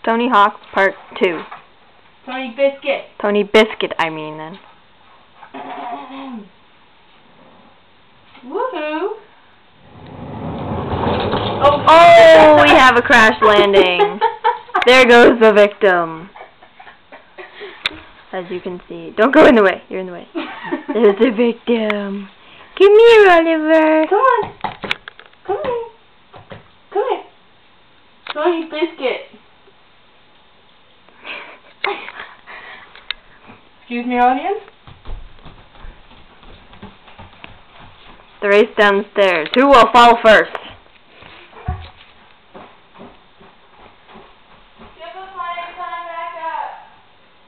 Tony Hawk Part 2. Tony Biscuit. Tony Biscuit, I mean, then. Woohoo! Oh, we have a crash landing. There goes the victim. As you can see. Don't go in the way. You're in the way. There's the victim. Come here, Oliver. Come on. Come here. Come here. Tony Biscuit. Excuse me, audience? The race downstairs. Who will fall first?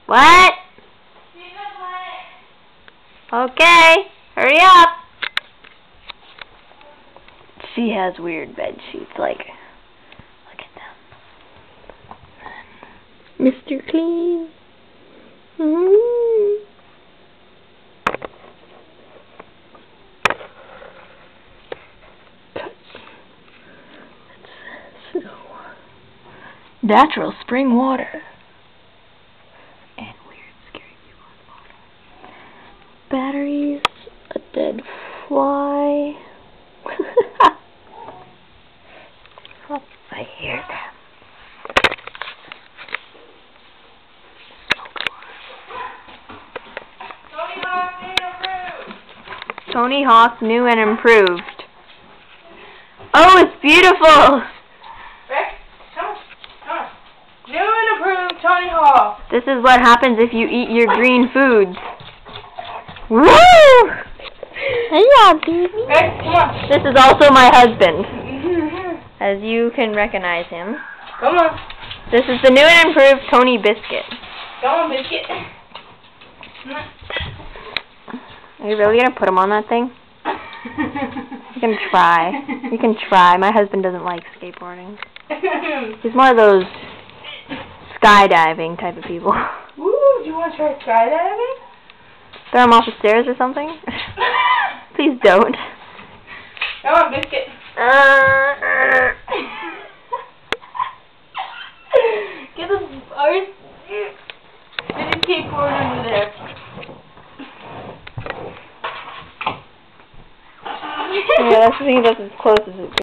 What? Okay, hurry up. She has weird bed sheets, like, look at them. Mr. Clean. Snow. Natural spring water. Batteries, a dead fly. Oh, I hear them. Tony Hawk new and improved. Oh, it's beautiful! Rick, come on. New and improved Tony Hawk. This is what happens if you eat your green foods. Woo! Hello, baby. Rick, come on. This is also my husband, as you can recognize him. Come on. This is the new and improved Tony Biscuit. Come on, Biscuit. Are you really gonna put him on that thing? You can try. You can try. My husband doesn't like skateboarding. He's more of those skydiving type of people. Woo, do you want to try skydiving? Throw him off the stairs or something? Please don't. Come on, Biscuit. Get the skateboard under there. Yeah, that's as close as it